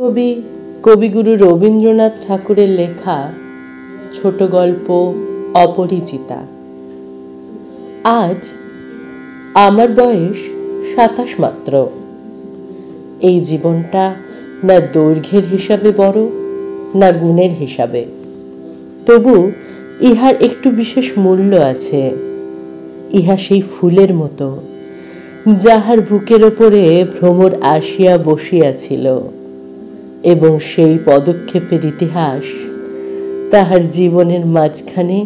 কবি কবিগুরু রবীন্দ্রনাথ ঠাকুরের লেখা ছোট গল্প অপরিচিতা। আজ আমার বয়স ২৭ মাত্র। এই জীবনটা না দৈর্ঘ্যের হিসাবে বড়, না গুণের হিসাবে। তবু ইহার একটু বিশেষ মূল্য আছে। ইহা সেই ফুলের মতো, যাহার বুকের ওপরে ভ্রমর আসিয়া বসিয়াছিল, এবং সেই পদক্ষেপের ইতিহাস তাহার জীবনের মাঝখানে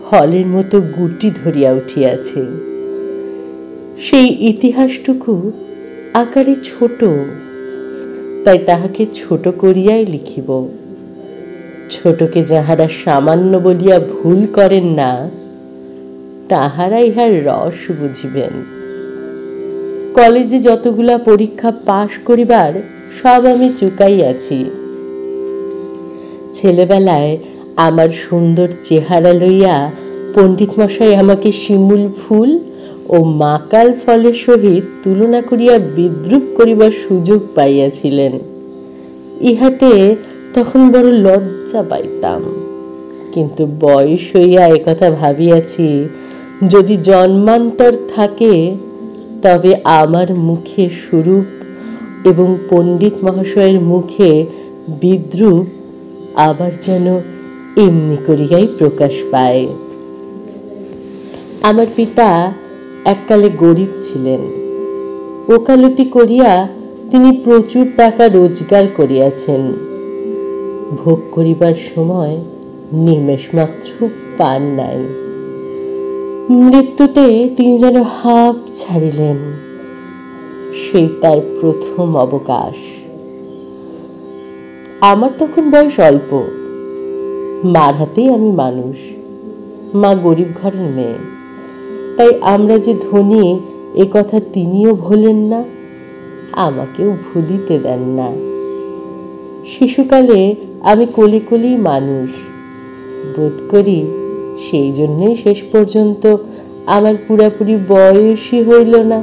ফলের মতো গুটি ধরিয়া উঠিয়াছে। সেই ইতিহাসটুকু আকারে ছোট, তাই তাহাকে ছোট করিয়াই লিখিব। ছোটকে যাহারা সামান্য বলিয়া ভুল করেন না, তাহারা ইহার রস বুঝিবেন। কলেজে যতগুলা পরীক্ষা পাশ করিবার সব আমি চুকাইয়াছি। ছেলেবেলায় আমার সুন্দর চেহারা লইয়া পণ্ডিত মশাই আমাকে শিমুল ফুল ও মাকাল ফলের সহিত তুলনা করিয়া বিদ্রূপ করিবার সুযোগ পাইয়াছিলেন। ইহাতে তখন বড় লজ্জা পাইতাম, কিন্তু বয়স হইয়া একথা ভাবিয়াছি, যদি জন্মান্তর থাকে তবে আমার মুখে সুরূপ এবং পণ্ডিত মহাশয়ের মুখে বিদ্রূপ আবার যেন এমনি করিয়াই প্রকাশ পায়। আমার পিতা এককালে গরিব ছিলেন। ওকালতি করিয়া তিনি প্রচুর টাকা রোজগার করিয়াছেন। ভোগ করিবার সময় নিমেষ মাত্র পান নাই। মৃত্যুতে তিনি যেন হাঁপ ছাড়িলেন। সেই তার প্রথম অবকাশ। আমার তখন বয়স অল্প। মার হাতেই আমি মানুষ। মা গরিব ঘরের মেয়ে, তাই আমরা যে ধনী এ কথা তিনিও ভোলেন না, আমাকেও ভুলিতে দেন না। শিশুকালে আমি কোলে কোলেই মানুষ বোধ করি, সেই জন্যই শেষ পর্যন্ত আমার পুরাপুরি বয়সই হইল না।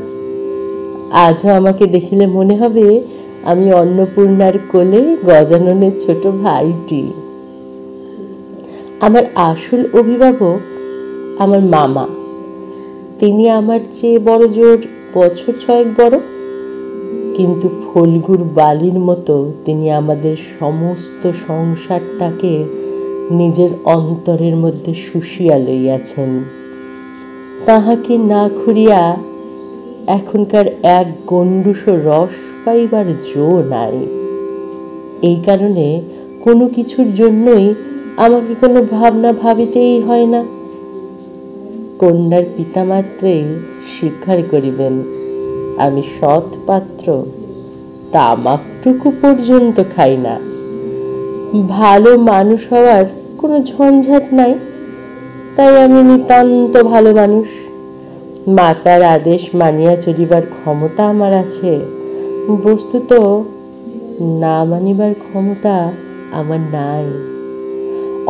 আজও আমাকে দেখিলে মনে হবে আমি অন্নপূর্ণার কোলে গজাননের ছোট ভাইটি। আমার আসল অভিভাবক আমার মামা। তিনি আমার চেয়ে বড় জোর বছর ৬ বড়, কিন্তু ফল্গুর বালির মতো তিনি আমাদের সমস্ত সংসারটাকে নিজের অন্তরের মধ্যে শুষিয়া লইয়াছেন। তাহাকে না খুঁড়িয়া এখনকার এক গণ্ডূষ রস পাইবার জো নাই। এই কারণে কোনো কিছুর জন্যই আমাকে কোনো ভাবনা ভাবিতেই হয় না। কন্যার পিতা মাত্রেই স্বীকার করিবেন আমি সৎ পাত্র, তামাকটুকু পর্যন্ত খাই না। ভালো মানুষ হওয়ার কোনো ঝঞ্ঝাট নাই, তাই আমি নিতান্ত ভালো মানুষ। মাতার আদেশ মানিয়া চলিবার ক্ষমতা আমার আছে, বস্তুত না মানিবার ক্ষমতা আমার নাই।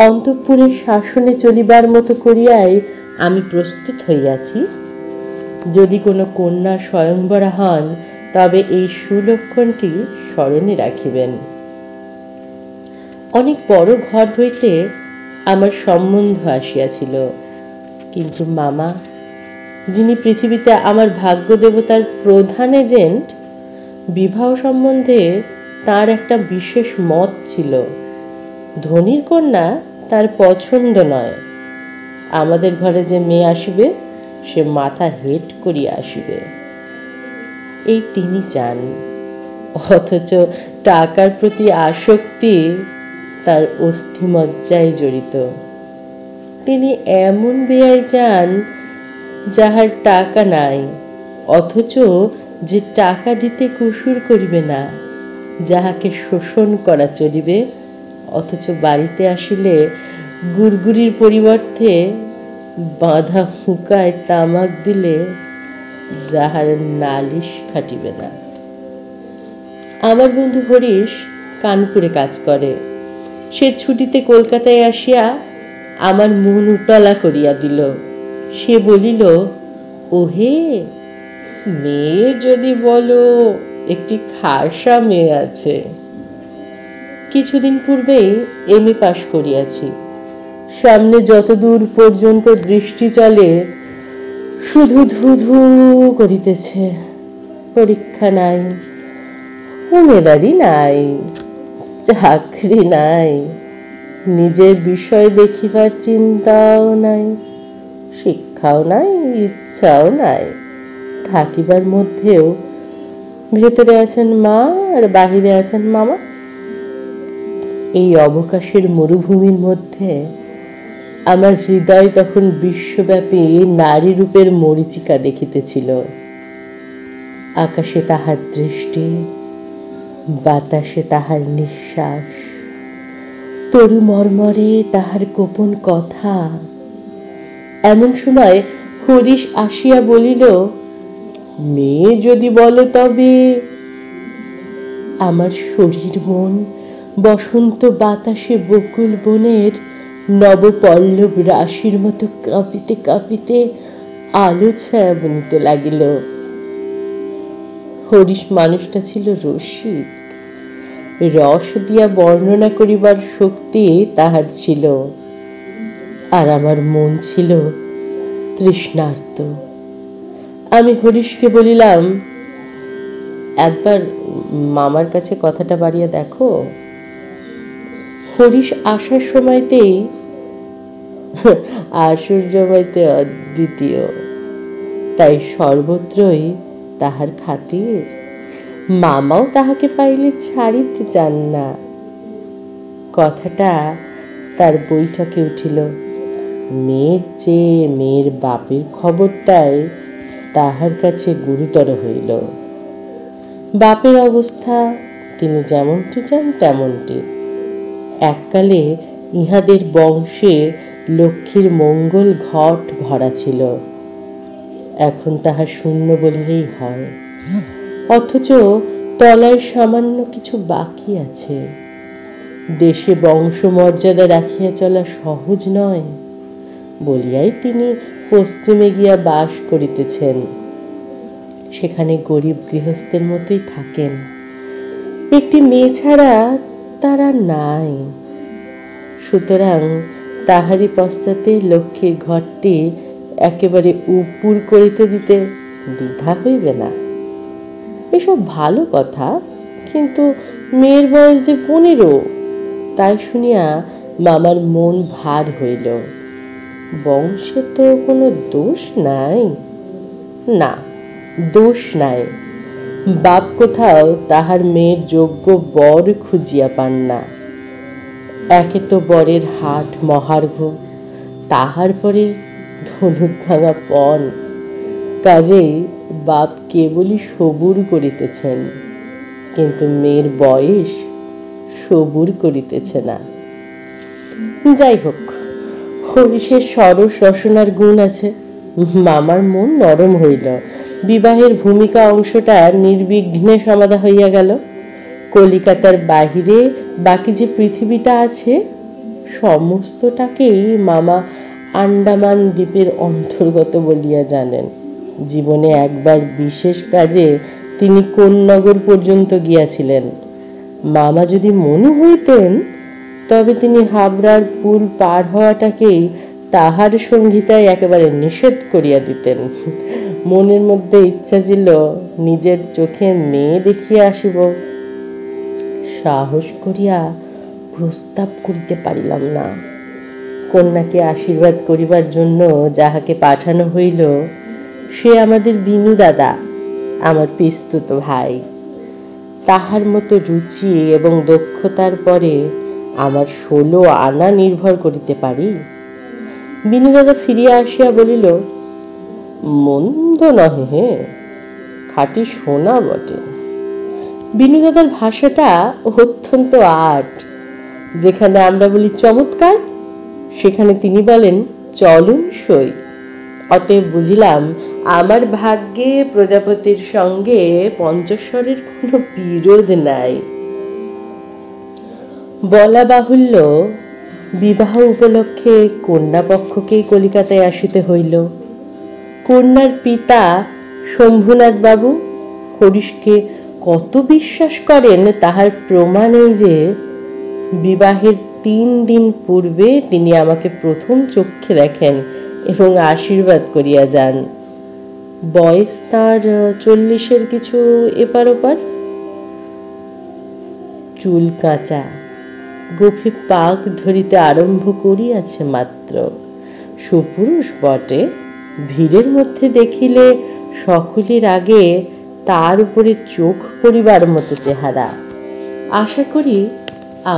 অন্তঃপুরের শাসনে চলিবার মতো করিয়াই আমি প্রস্তুত হইয়াছি। যদি কোনো কন্যা স্বয়ংবরা হন, তবে এই সুলক্ষণটি স্মরণে রাখিবেন। অনেক বড় ঘর হইতে আমার সম্বন্ধ আসিয়াছিল, কিন্তু মামা, যিনি পৃথিবীতে আমার ভাগ্য দেবতার প্রধান এজেন্ট, বিবাহ সম্বন্ধে তার একটা বিশেষ মত ছিল। ধনীর কন্যা তার পছন্দ নয়। আমাদের ঘরে যে মেয়ে আসিবে, সে মাথা হেট করিয়া আসিবে, এই তিনি চান। অথচ টাকার প্রতি আসক্তি তার অস্থিমজ্জায় জড়িত। তিনি এমন বেয়াই চান, যাহার টাকা নাই, অথচ যে টাকা দিতে কুসুর করিবে না, যাহাকে শোষণ করা চলিবে, অথচ বাড়িতে আসিলে গুড়গুড়ির পরিবর্তে বাঁধা হুঁকায় তামাক দিলে যাহার নালিশ খাটিবে না। আমার বন্ধু হরিশ কানপুরে কাজ করে। সে ছুটিতে কলকাতায় আসিয়া আমার মন উতলা করিয়া দিল। সে বলিল, ওহে, মেয়ে যদি বলো, একটি খাসা মেয়ে আছে। কিছুদিন পূর্বেই এমএ পাশ করিয়াছি। সামনে যতদূর পর্যন্ত দৃষ্টি চলে শুধু ধু ধু করিতেছে। পরীক্ষা নাই, উমেদারি নাই, চাকরি নাই, নিজের বিষয় দেখিবার চিন্তাও নাই, শিক্ষাও নাই, ইচ্ছাও নাই। থাকিবার মধ্যেও ভেতরে আছেন মা আর বাহিরে আছেন মামা। এই অবকাশের মরুভূমির মধ্যে আমার হৃদয় তখন বিশ্বব্যাপী নারী রূপের মরীচিকা দেখিতেছিল। আকাশে তাহার দৃষ্টি, বাতাসে তাহার নিঃশ্বাস, তরু মর্মরে তাহার গোপন কথা। এমন সময় হরিশ আসিয়া বলিল, মেয়ে যদি বলে তবে। আমার শরীর মন বসন্ত বাতাসে বকুল বনের নবপল্লব রাশির মতো কাঁপিতে কাঁপিতে আলো ছায়া বনিতে লাগিল। হরিশ মানুষটা ছিল রসিক, রস দিয়া বর্ণনা করিবার শক্তি তাহার ছিল, আর আমার মন ছিল তৃষ্ণার্ত। আমি হরিশকে বলিলাম, একবার মামার কাছে কথাটা বাড়িয়ে দেখো। হরিশ আসার সময়তেই, আসর জমাইতে অদ্বিতীয়, তাই সর্বত্রই তাহার খাতির। মামাও তাহাকে পাইলে ছাড়িতে চান না। কথাটা তার বৈঠকে উঠিল। মেয়ের চেয়ে মেয়ের বাপের খবরটাই তাহার কাছে গুরুতর হইল। বাপের অবস্থা তিনি যেমনটি চান তেমনটি। এককালে ইহাদের বংশে লক্ষ্মীর মঙ্গল ঘট ভরা ছিল, এখন তাহা শূন্য বলিলেই হয়। অথচ তলায় সামান্য কিছু বাকি আছে। দেশে বংশমর্যাদা রাখিয়া চলা সহজ নয় বলিয়াই তিনি পশ্চিমে গিয়া বাস করিতেছেন। সেখানে গরিব গৃহস্থের মতোই থাকেন। একটি মেয়ে ছাড়া তারা নাই। সুতরাং তাহারই পশ্চাতে লক্ষ্মীর ঘরটি একেবারে উপুর করিতে দিতে দ্বিধা হইবে না। এসব ভালো কথা, কিন্তু মেয়ের বয়স যে 15, তাই শুনিয়া মামার মন ভার হইল। বংশে তো কোনো দোষ নাই। না, দোষ নাই। বাপ কোথাও তাহার মেয়ের যোগ্য বর খুঁজিয়া পান না। একে তো বরের হাট মহার্ঘ, তাহার পরে ধনুক ভাঙা পণ। কাজেই বাপ কেবলই সবুর করিতেছেন, কিন্তু মেয়ের বয়স সবুর করিতেছে না। যাই হোক, হরিশের সরস রসনার গুণ আছে। মামার মন নরম হইল। বিবাহের ভূমিকা অংশটা নির্বিঘ্নে সমাধা হইয়া গেল। কলিকাতার বাহিরে বাকি যে পৃথিবীটা আছে, সমস্তটাকেই মামা আন্দামান দ্বীপের অন্তর্গত বলিয়া জানেন। জীবনে একবার বিশেষ কাজে তিনি কোন্নগর পর্যন্ত গিয়াছিলেন। মামা যদি মনু হইতেন, তবে তিনি হাবড়ার পুল পার হওয়াটাকেই তাহার সংহিতায় একেবারে নিষেধ করিয়া দিতেন। মনের মধ্যে ইচ্ছা ছিল নিজের চোখে মেয়ে দেখিয়া আসিব। সাহস করিয়া প্রস্তাব করিতে পারিলাম না। কন্যাকে আশীর্বাদ করিবার জন্য যাহাকে পাঠানো হইল, সে আমাদের বিনু দাদা, আমার পিস্তুত ভাই। তাহার মতো রুচি এবং দক্ষতার পরে আমার 16 আনা নির্ভর করিতে পারি। বিনু দাদা ফিরিয়া আসিয়া বলিল, মন্দ নহে হে, খাঁটি সোনা বটে। বিনু দাদার ভাষাটা অত্যন্ত আট। যেখানে আমরা বলি চমৎকার, সেখানে তিনি বলেন চলনসই। অতএব বুঝিলাম আমার ভাগ্যে প্রজাপতির সঙ্গে পঞ্চস্বরের কোনো বিরোধ নাই। বলা বাহুল্য, বিবাহ উপলক্ষে কন্যাপক্ষকেই কলিকাতায় আসিতে হইল। কন্যার পিতা শম্ভুনাথ বাবু হরিশকে কত বিশ্বাস করেন তাহার প্রমাণ এই যে, বিবাহের 3 দিন পূর্বে তিনি আমাকে প্রথম চক্ষে দেখেন এবং আশীর্বাদ করিয়া যান। বয়স তার 40-এর কিছু এপার ওপার, চুল কাঁচা, গোফে পাক ধরিতে আরম্ভ করিয়াছে মাত্র। সুপুরুষ বটে, ভিড়ের মধ্যে দেখিলে সকলের আগে তার উপরে চোখ পড়িবার মতো চেহারা। আশা করি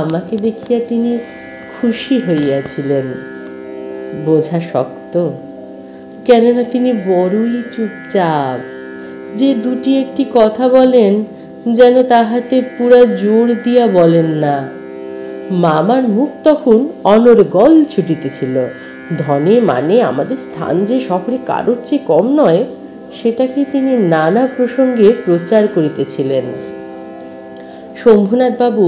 আমাকে দেখিয়া তিনি খুশি হইয়াছিলেন। বোঝা শক্ত, কেননা তিনি বড়ই চুপচাপ। যে দুটি একটি কথা বলেন যেন তাহাতে পুরা জোর দিয়া বলেন না। মামার মুখ তখন অনর্গল ছুটিতেছিল। ধনে মানে আমাদের স্থান যে শহরে কারোর চেয়ে কম নয়, সেটাকে তিনি নানা প্রসঙ্গে প্রচার করিতেছিলেন। শম্ভুনাথ বাবু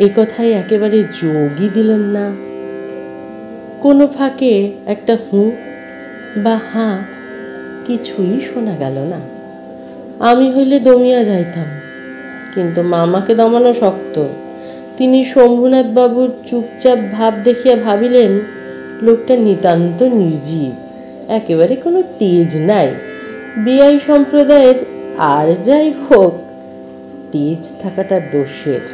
এ কথায় একেবারে যোগই দিলেন না। কোনো ফাঁকে একটা হুঁ বা হাঁ কিছুই শোনা গেল না। আমি হইলে দমিয়া যাইতাম, কিন্তু মামাকে দমানো শক্ত। তিনি শম্ভুনাথ বাবুর চুপচাপ ভাব দেখিয়া ভাবিলেন লোকটা নিতান্ত নির্জীব, একেবারে কোনো তেজ নাই। বিআই সম্প্রদায়ের আর যাই হোক, তেজ থাকাটা দোষের।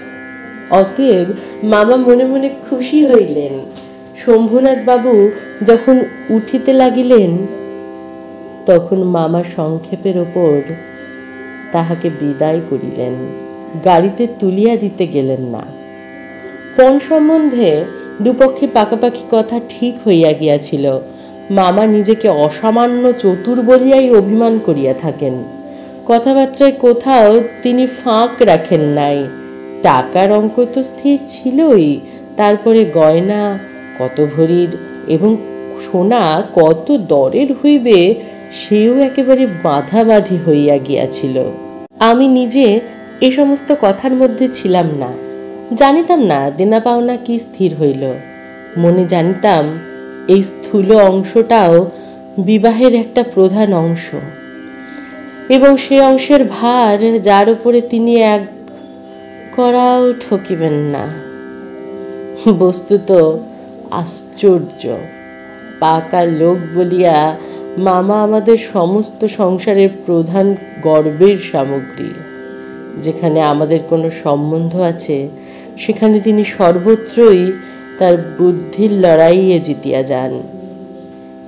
অতএব মামা মনে মনে খুশি হইলেন। শম্ভুনাথ বাবু যখন উঠিতে লাগিলেন, তখন মামা সংক্ষেপের ওপর তাহাকে বিদায় করিলেন, গাড়িতে তুলিয়া দিতে গেলেন না। পণ সম্বন্ধে দুপক্ষে পাকাপাকি কথা ঠিক হইয়া গিয়াছিল। মামা নিজেকে অসামান্য চতুর বলিয়াই অভিমান করিয়া থাকেন। কথাবার্তায় কোথাও তিনি ফাঁক রাখেন নাই। টাকার অঙ্ক তো স্থির ছিলই, তারপরে গয়না কত ভরির এবং সোনা কত দরের হইবে সেও একেবারে বাঁধাবাঁধি হইয়া গিয়াছিল। আমি নিজে এ সমস্ত কথার মধ্যে ছিলাম না, জানিতাম না দেনা পাওনা কি স্থির হইল। মনে জানিতাম এই স্থূল অংশটাও বিবাহের একটা প্রধান অংশ, এবং সে অংশের ভার যার উপরে তিনি এক করাও ঠকিবেন না। বস্তুত আশ্চর্য, পাকা লোক বলিয়া মামা আমাদের সমস্ত সংসারের প্রধান গর্বের সামগ্রী। যেখানে আমাদের কোনো সম্বন্ধ আছে, সেখানে তিনি সর্বত্রই তার বুদ্ধির লড়াইয়ে জিতিয়া যান।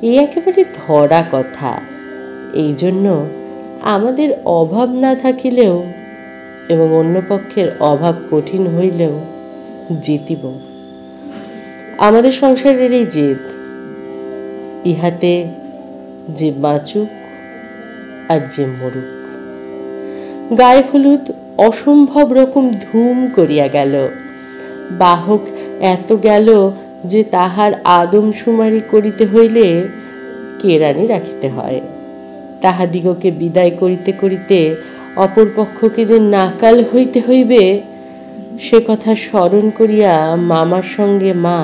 এই একেবারে ধরা কথা। এই জন্য আমাদের অভাব না থাকিলেও এবং অন্য পক্ষের অভাব কঠিন হইলেও জিতিব। আমাদের সংসারের এই জেদ, ইহাতে যে বাঁচুক আর যে মরুক। গায়ে হলুদ অসম্ভব রকম ধুম করিয়া গেল। বাহক এত গেল যে তাহার আদমশুমারি করিতে হইলে কেরানি রাখিতে হয়। তাহাদিগকে বিদায় করিতে করিতে অপর পক্ষকে যে নাকাল হইতে হইবে, সে কথা স্মরণ করিয়া মামার সঙ্গে মা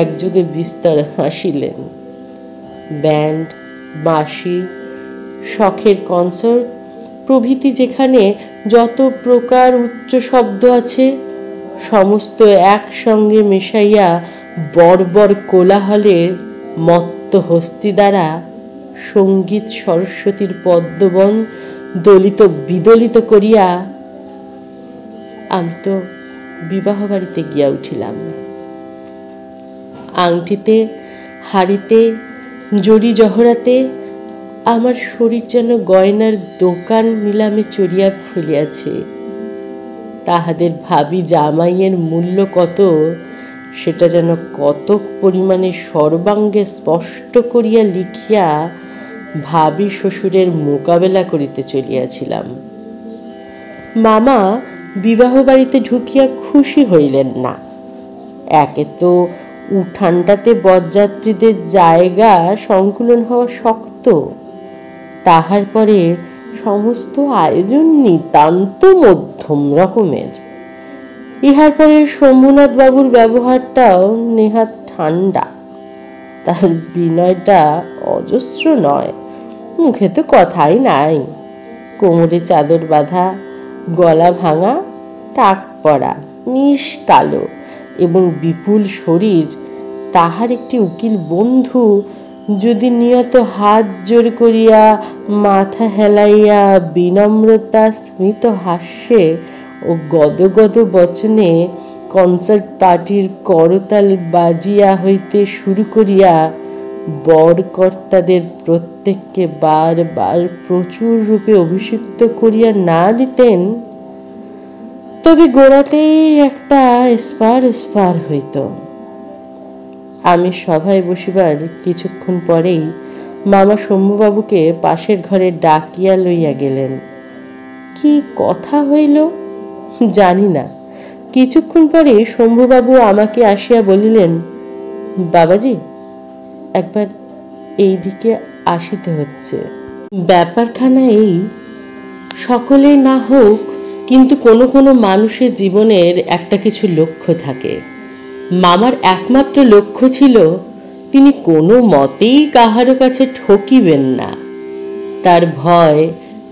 একযোগে বিস্তর হাসিলেন। ব্যান্ড, বাঁশি, শখের কনসার্ট প্রভৃতি যেখানে যত প্রকার উচ্চ শব্দ আছে, সমস্ত একসঙ্গে মেশাইয়া বর্বর কোলাহলের মত্ত হস্তি দ্বারা সঙ্গীত সরস্বতীর পদ্মবন দলিত বিদলিত করিয়া আমি তো বিবাহ বাড়িতে গিয়া উঠিলাম। আংটিতে, হাড়িতে, জড়ি জহরাতে আমার শরীর যেন গয়নার দোকান নিলামে চড়িয়া ফেলিয়াছে। তাহাদের ভাবি জামাইয়ের মূল্য কত, সেটা যেন কতক পরিমাণে সর্বাঙ্গে স্পষ্ট করিয়া লিখিয়া ভাবি শ্বশুরের মোকাবেলা করিতে চলিয়াছিলাম। মামা বিবাহ বাড়িতে ঢুকিয়া খুশি হইলেন না। একে তো উঠানটাতে বরযাত্রীদের জায়গা সংকুলন হওয়া শক্ত, তাহার পরে সমস্ত আয়োজন নিতান্ত মধ্যম রকমের। ইহার পরে শম্ভুনাথ বাবুর ব্যবহারটাও নেহাত ঠান্ডা। তার বিনয়টা অজস্র নয়, মুখে তো কথাই নাই। কোমরে চাদর বাঁধা, গলা ভাঙা, টাক পরা, মিশ কালো এবং বিপুল শরীর তাহার একটি উকিল বন্ধু যদি নিয়ত হাত জোর করিয়া, মাথা হেলাইয়া, বিনম্রতা স্মিত হাস্যে ও গদগদ বচনে কনসার্ট পার্টির করতাল বাজিয়া হইতে শুরু করিয়া বরকর্তাদের প্রত্যেককে বার বার প্রচুর রূপে অভিষিক্ত করিয়া না দিতেন, তবে গোড়াতেই একটা স্পার হইত। আমি সভায় বসিবার কিছুক্ষণ পরেই মামা শম্ভুবাবুকে পাশের ঘরে ডাকিয়া লইয়া গেলেন। কি কথা হইল জানি না। কিছুক্ষণ পরে শম্ভুবাবু আমাকে আসিয়া বলিলেন, বাবাজি, একবার এই দিকে আসিতে হচ্ছে। ব্যাপারখানা এই, সকলের না হোক, কিন্তু কোনো কোনো মানুষের জীবনের একটা কিছু লক্ষ্য থাকে। মামার একমাত্র লক্ষ্য ছিল তিনি কোনো মতেই কাহারো কাছে ঠকিবেন না। তার ভয়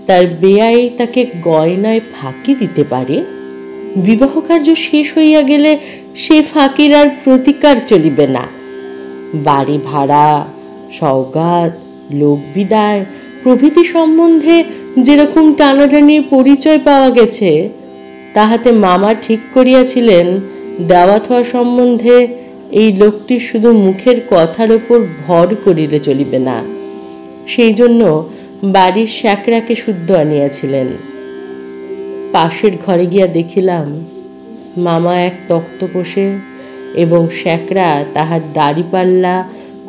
তার বেয়াই তাকে গয়নায় ফাঁকি দিতে পারে। বিবাহ কার্য শেষ হইয়া গেলে সে ফাঁকির আর প্রতিকার চলিবে না। বাড়ি ভাড়া, সওগাত, লোক বিদায় প্রভৃতি সম্বন্ধে যেরকম টানাটানির পরিচয় পাওয়া গেছে, তাহাতে মামা ঠিক করিয়াছিলেন দেওয়া থোয়া সম্বন্ধে এই লোকটির শুধু মুখের কথার ওপর ভর করিলে চলিবে না। সেই জন্য বাড়ির শ্যাকরাকে শুদ্ধ আনিয়াছিলেন। পাশের ঘরে গিয়া দেখিলাম মামা এক তক্তপোষে এবং শ্যাকরা তাহার দাড়িপাল্লা,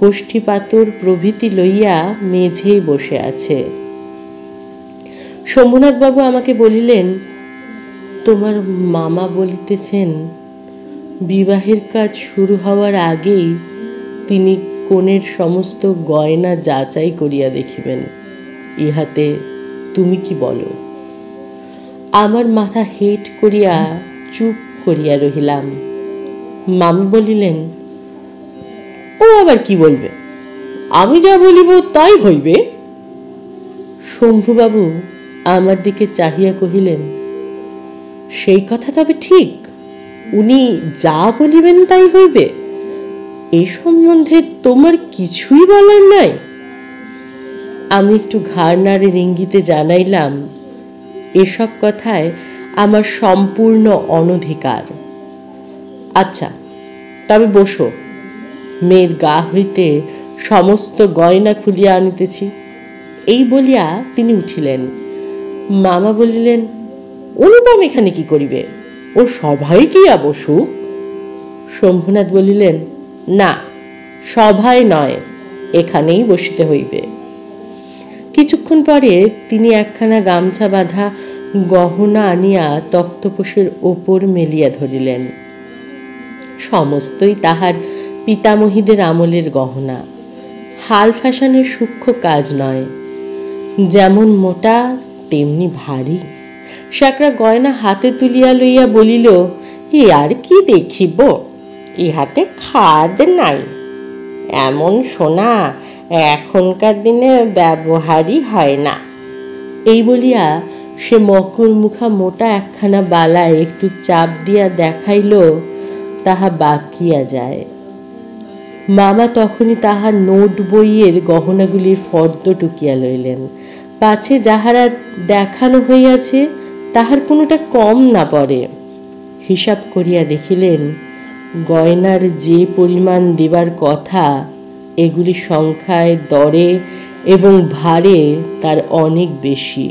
কোষ্ঠী পাতর প্রভৃতি লইয়া মেঝেই বসে আছে। শম্ভুনাথবাবু আমাকে বলিলেন, তোমার মামা বলিতেছেন বিবাহের কাজ শুরু হওয়ার আগেই তিনি কনের সমস্ত গয়না যাচাই করিয়া দেখিবেন। ইহাতে তুমি কি বলো? আমার মাথা হেট করিয়া চুপ করিয়া রহিলাম। মামা বলিলেন, ও আবার কি বলবে? আমি যা বলিব তাই হইবে। শম্ভুবাবু আমার দিকে চাহিয়া কহিলেন, সেই কথা তবে ঠিক, উনি যা বলিবেন তাই হইবে? এই সম্বন্ধে তোমার কিছুই বলার নাই? আমি একটু ঘাড় নাড়ের ইঙ্গিতে জানাইলাম, এসব কথায় আমার সম্পূর্ণ অনধিকার। আচ্ছা, তবে বসো, মেয়ের গা হইতে সমস্ত গয়না খুলিয়া আনিতেছি। এই বলিয়া তিনি উঠিলেন। মামা বলিলেন, অনুপম এখানে কি করিবে? ও সভায় গিয়া বসুক। শম্ভুনাথ বলিলেন, না, সভায় নয়, এখানেই বসিতে হইবে। কিছুক্ষণ পরে তিনি একখানা গামছা বাঁধা গহনা আনিয়া তক্তপোষের ওপর মেলিয়া ধরিলেন। সমস্তই তাহার পিতামহীদের আমলের গহনা, হাল ফ্যাশনের সূক্ষ্ম কাজ নয়। যেমন মোটা তেমনি ভারী। শ্যাকরা গয়না হাতে তুলিয়া লইয়া বলিল, এ আর কি দেখিব, ইহাতে খাদ নাই। এমন সোনা এখনকার দিনে ব্যবহারই হয় না। এই বলিয়া সে মকর মুখা মোটা একখানা বালায় একটু চাপ দিয়া দেখাইল, তাহা বাকিয়া যায়। মামা তখনই তাহার নোট বইয়ের গহনাগুলির ফর্দ টুকিয়া লইলেন, পাছে যাহারা দেখানো হইয়াছে তাহার কোনোটা কম না পড়ে। হিসাব করিয়া দেখিলেন গয়নার যে পরিমাণ দেবার কথা, এগুলি সংখ্যায়, দরে এবং ভারে তার অনেক বেশি।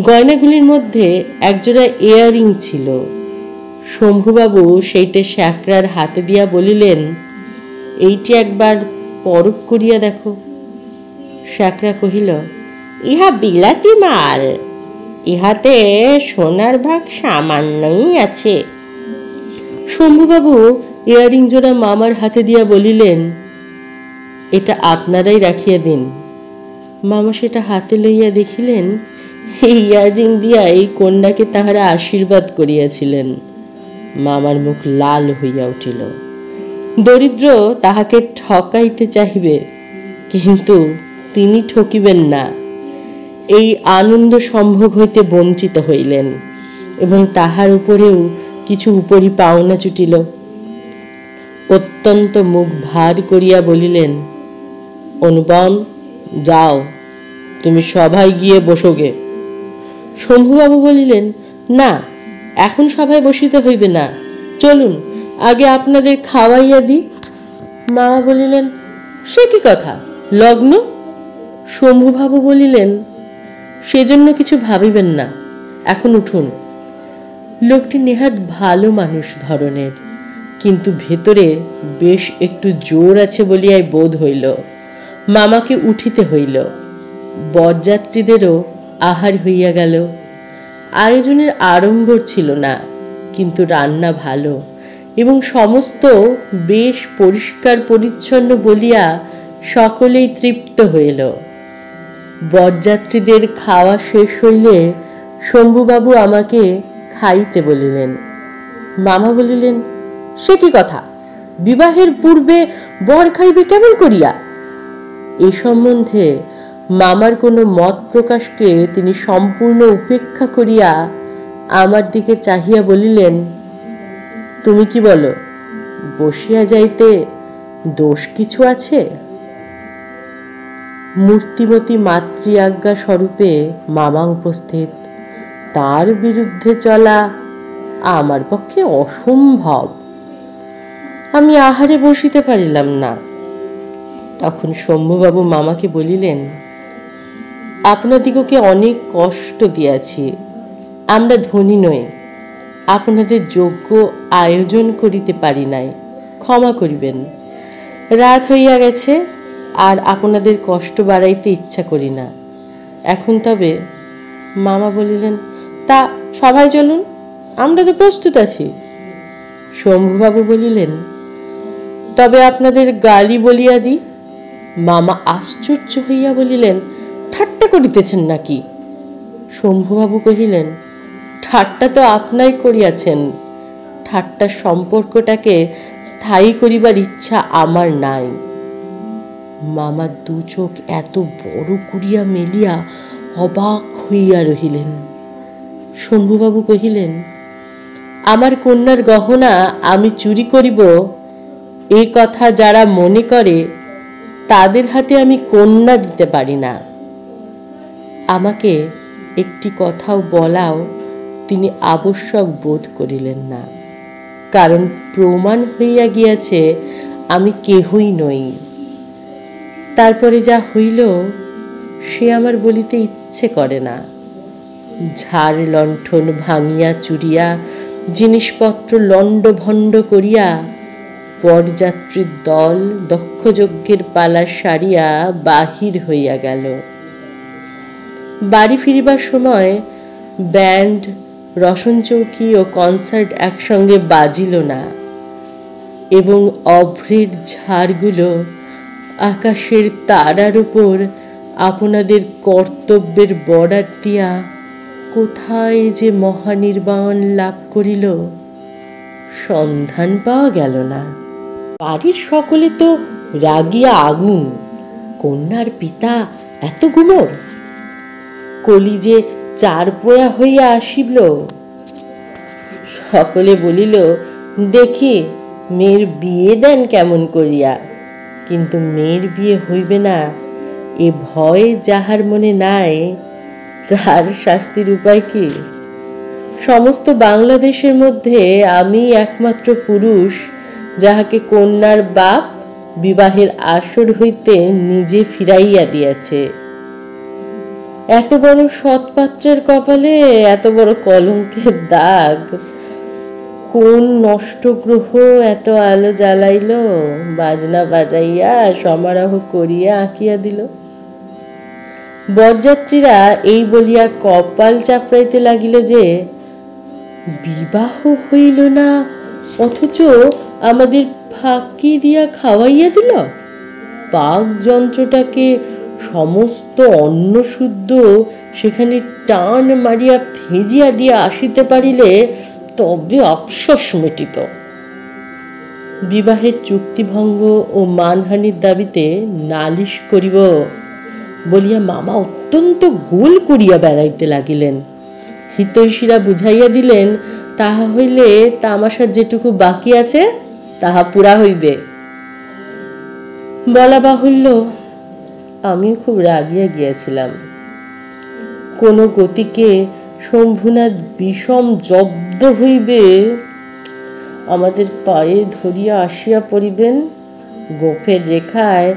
গয়নাগুলির মধ্যে একজোড়া ইয়াররিং ছিল। শম্ভুবাবু সেইটে শ্যাকরার হাতে দিয়া বলিলেন, এইটি একবার পরখ করিয়া দেখো। শ্যাকরা কহিল, ইহা বিলাতি মাল, ইহাতে সোনার ভাগ সামান্যই আছে। শম্ভুবাবু ইয়াররিং জোড়া মামার হাতে দিয়া বলিলেন, এটা আপনারাই রাখিয়া দিন। মামা সেটা হাতে লইয়া দেখিলেন এই ইয়াররিং দিয়া এই কন্যাকে তাহারা আশীর্বাদ করিয়াছিলেন। মামার মুখ লাল হইয়া উঠিল। দরিদ্র তাহাকে ঠকাইতে চাহিবে, কিন্তু তিনি ঠকিবেন না। এই আনন্দ সম্ভোগ হইতে বঞ্চিত হইলেন এবং তাহার উপরেও কিছু উপরি পাওনা জুটিল। অত্যন্ত মুখ ভার করিয়া বলিলেন, অনুপম, যাও, তুমি সভায় গিয়ে বসোগে। শম্ভুবাবু বলিলেন, না, এখন সভায় বসিতে হইবে না, চলুন আগে আপনাদের খাওয়াইয়া দিই। মামা বলিলেন, সে কি কথা, লগ্ন? শম্ভুবাবু বলিলেন, সেজন্য কিছু ভাবিবেন না, এখন উঠুন। লোকটি নেহাত ভালো মানুষ ধরনের, কিন্তু ভেতরে বেশ একটু জোর আছে বলিয়াই বোধ হইল। মামাকে উঠিতে হইল। বরযাত্রীদেরও আহার হইয়া গেল। আয়োজনের আড়ম্বর ছিল না, কিন্তু রান্না ভালো এবং সমস্ত বেশ পরিষ্কার পরিচ্ছন্ন বলিয়া সকলেই তৃপ্ত হইল। বরযাত্রীদের খাওয়া শেষ হইলে শম্ভুবাবু আমাকে খাইতে বলিলেন। মামা বলিলেন, সে কি কথা, বিবাহের পূর্বে বর খাইবে কেমন করিয়া? এ সম্বন্ধে মামার কোনো মত প্রকাশকে তিনি সম্পূর্ণ উপেক্ষা করিয়া আমার দিকে চাহিয়া বলিলেন, তুমি কি বলো, বসিয়া যাইতে দোষ কিছু আছে? মূর্তিমতী মাতৃ আজ্ঞা স্বরূপে মামা উপস্থিত, তার বিরুদ্ধে চলা আমার পক্ষে অসম্ভব। আমি আহারে বসিতে পারিলাম না। তখন শম্ভুবাবু মামাকে বলিলেন, আপনাদিগকে অনেক কষ্ট দিয়াছি, আমরা ধনী নই, আপনাদের যোগ্য আয়োজন করিতে পারি নাই, ক্ষমা করিবেন। রাত হইয়া গেছে, আর আপনাদের কষ্ট বাড়াইতে ইচ্ছা করি না। এখন তবে? মামা বলিলেন, তা সবাই চলুন, আমরা তো প্রস্তুত আছি। শম্ভুবাবু বলিলেন, তবে আপনাদের গালি বলিয়া দিই। মামা আশ্চর্য হইয়া বলিলেন, ঠাট্টা করিতেছেন নাকি? শম্ভুবাবু কহিলেন, ঠাট্টা তো আপনাই করিয়াছেন, ঠাট্টার সম্পর্কটাকে স্থায়ী করিবার ইচ্ছা আমার নাই। মামার দু চোখ এত বড় করিয়া মেলিয়া অবাক হইয়া রহিলেন। শম্ভুবাবু কহিলেন, আমার কন্যার গহনা আমি চুরি করিব, এই কথা যারা মনে করে তাদের হাতে আমি কন্যা দিতে পারি না। আমাকে একটি কথাও বলাও তিনি আবশ্যক বোধ করিলেন না, কারণ প্রমাণ হইয়া গিয়াছে আমি কেহই নই। তারপরে যা হইল সে আমার বলিতে ইচ্ছে করে না। ঝাড় লণ্ঠন ভাঙিয়া চুরিয়া, জিনিসপত্র লণ্ডভণ্ড করিয়া বরযাত্রীর দল দক্ষযজ্ঞের পালা সারিয়া বাহির হইয়া গেল। বাড়ি ফিরিবার সময় ব্যান্ড, রসনচৌকি ও কনসার্ট একসঙ্গে বাজিল না, এবং অভ্রের ঝাড়গুলো আকাশের তারার উপর আপনাদের কর্তব্যের বরাত দিয়া কোথায় যে মহানির্বাণ লাভ করিল, সন্ধান পাওয়া গেল না। বাড়ির সকলে তো রাগিয়া আগুন, কন্যার পিতা এত গুমর, কলি যে চার পোয়া হইয়া আসিল। সকলে বলিল, দেখি মেয়ের বিয়ে দেন কেমন করিয়া, কিন্তু মেয়ের বিয়ে হইবে না এ ভয় যাহার মনে নাই, তার শাস্তির উপায় কি? সমস্ত বাংলাদেশের মধ্যে আমি একমাত্র পুরুষ যাহাকে কন্যার বাপ বিবাহের আসর হইতে নিজে ফিরাইয়া দিয়াছে। এত বড় সৎপাত্রের কপালে এত বড় কলঙ্কের দাগ, কোন নষ্ট গ্রহ এত আলো জ্বালাইল, বাজনা বাজাইয়া সমারোহ করিয়া আঁকিয়া দিল। বরযাত্রীরা এই বলিয়া কপাল চাপড়াইতে লাগিল যে বিবাহ হইল না, অথচ আমাদের ফাঁকি দিয়া খাওয়াইয়া দিল। পাক যন্ত্রটাকে সমস্ত অন্ন শুদ্ধ সেখানে টান মারিয়া ফেরিয়া দিয়া আসিতে পারিলে তবে আফসোস মিটিত। বিবাহের চুক্তিভঙ্গ ও মানহানির দাবিতে নালিশ করিব বলিয়া মামা অত্যন্ত গোল করিয়া বেড়াইতে লাগিলেন। হিতৈষীরা বুঝাইয়া দিলেন, তাহা হইলে তামাশার যেটুকু বাকি আছে তাহা পুরা হইবে। বলা বাহুল্য, আমিও খুব রাগিয়া গিয়াছিলাম। কোন গতিকে শম্ভুনাথ বিষম জব্দ হইবে, আমাদের পায়ে ধরিয়া আসিয়া পড়িবেন, গোফের রেখায়